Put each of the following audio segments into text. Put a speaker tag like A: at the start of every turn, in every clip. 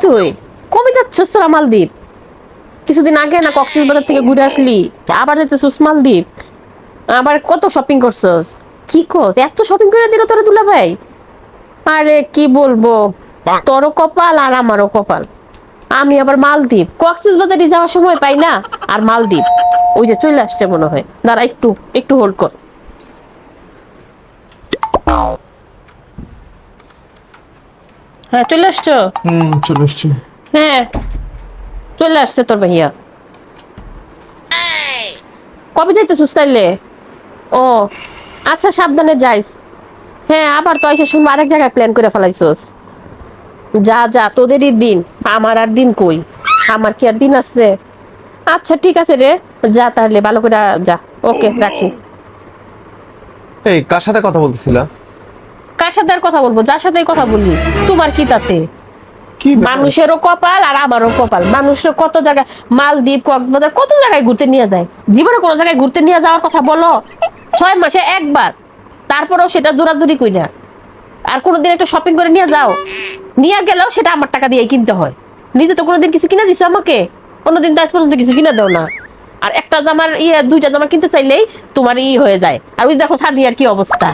A: তুই কবে যাচ্ছিস তোরা মালদ্বীপ? কিছুদিন আগে না কক্সবাজার থেকে ঘুরে আসলি, আবার যেতেছিস মালদ্বীপ। আবার কত শপিং করছস? কি করছ, এত শপিং করে দিল তোরা দুলা ভাই? আরে কি বলবো, তোরও কপাল আর আমারও কপাল। আমি আবার মালদ্বীপ কক্সবাজারে যাওয়ার সময় পাই না, আর মালদ্বীপ ওই যে চলে আসছে মনে হয়। দাঁড়া একটু একটু হোল্ড কর। হ্যাঁ চলে আসছো?
B: চলে এসছি।
A: হ্যাঁ চলে আসছে তোর ভাইয়া। কবে যাইতেছিস তাইলে? ও আচ্ছা, সাবধানে যাইস। হ্যাঁ আবার তো এসে শুনবো আরেক জায়গায় প্ল্যান করে ফেলাইছস। যা যা, তোদেরই দিন, আমার আর দিন কই? আমার কি আর দিন আছে? আচ্ছা ঠিক আছে রে, যা তাহলে ভালো করে যা। ওকে রাখি।
B: এই কার সাথে কথা বলতেছিলা?
A: কার সাথে আর কথা বলবো? যার সাথে কথা বলি, তোমার কি তাতে?
B: কি ব্যাপার?
A: মানুষেরও কপাল আর আমারও কপাল। মানুষের কত জায়গায়, মালদ্বীপ কক্সবাজার কত জায়গায় ঘুরতে নিয়ে যায়। জীবনে কোনো জায়গায় ঘুরতে নিয়ে যাওয়ার কথা বলো? 6 মাসে একবার, তারপরেও সেটা জোরাজুরি কই না। আর কোনোদিন একটা শপিং করে নিয়ে যাও, নিয়ে গেলেও সেটা আমার টাকা দিয়ে কিনতে হয়। নিজে তো কোনোদিন কিছু কিনে দিছো আমাকে? কোনোদিন তো আজ পর্যন্ত কিছু কিনে দাও না। আর একটা জামার দুইটা জামা কিনতে চাইলেই তোমার হয়ে যায়। আর ওই দেখো সাদিয়ার কি অবস্থা,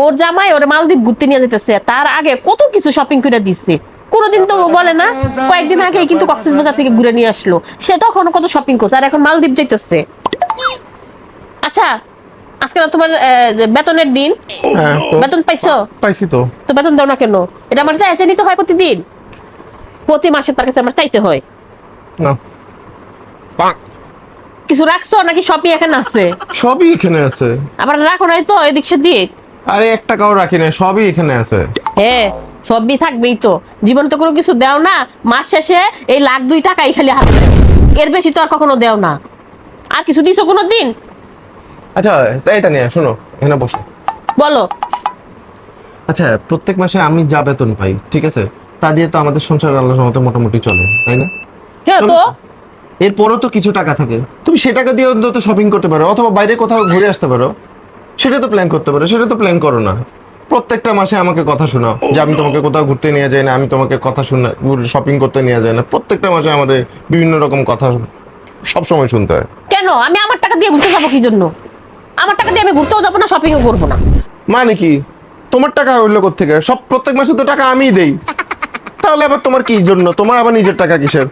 A: ওর জামাই ওর মালদ্বীপ ঘুরতে নিয়ে যেতেছে, তার আগে কত কিছু শপিং করে দিচ্ছে। কোনোদিন তো বলে না, কয়েকদিন আগেই কিন্তু কক্সবাজার থেকে ঘুরে নিয়ে আসলো, সে তখন কত শপিং করছে, আর এখন মালদ্বীপ যাইতেছে। আচ্ছা আজকে না তোমার বেতনের দিন?
B: হ্যাঁ তো
A: বেতন পাইছো?
B: পাইছি তো।
A: তো বেতন দাও না কেন? এটা আমার চাইতে নিতে হয় প্রতিদিন, প্রতি মাসে তার কাছে আমার চাইতে হয়।
B: না,
A: কিছু রাখছো নাকি সবই এখানে আছে?
B: সবই এখানে আছে।
A: আবার রাখো নাই তো এদিক সেদিক?
B: আরে 1 টাকাও রাখি না, সবই এখানে আছে।
A: হ্যাঁ সবই থাকবেই তো, জীবনে তো কোনো কিছু দেও না। মাস শেষে এই 1,02,000 খালি হাতে, এর বেশি তো আর কখনো দেও না। আর কিছু দিছো কোনো দিন?
B: আচ্ছা তাই তা নিয়ে শোনো, এখানে বসো।
A: বলো।
B: আচ্ছা, প্রত্যেক মাসে আমি যা বেতন পাই, ঠিক আছে, তা দিয়ে তো আমাদের সংসার আল্লাহর রহমতে মোটামুটি চলে, তাই না?
A: হ্যাঁ তো
B: এরপরও তো কিছু টাকা থাকে, তুমি সে টাকা দিয়ে অন্তত শপিং করতে পারো, অথবা বাইরে কোথাও ঘুরে আসতে পারো। সেটা তো প্ল্যান করতে পারো, সেটা তো প্ল্যান করো না। প্রত্যেকটা মাসে আমাকে কথা শোনাও যে আমি তোমাকে কোথাও ঘুরতে নিয়ে যাই না, আমি তোমাকে কথা শোনা শপিং করতে নিয়ে যাই না। প্রত্যেকটা মাসে আমাদের বিভিন্ন রকম কথা সবসময় শুনতে হয়।
A: কেন? আমি আমার টাকা দিয়ে ঘুরতে যাবো কি জন্য? আমার টাকা দিয়ে আমি ঘুরতেও যাবো না, শপিংও করবো না।
B: মানে কি, তোমার টাকা হইলো কোত্থেকে? সব প্রত্যেক মাসে তো টাকা আমিই দেই, তাহলে আবার তোমার কি জন্য? তোমার আবার নিজের টাকা কিসের?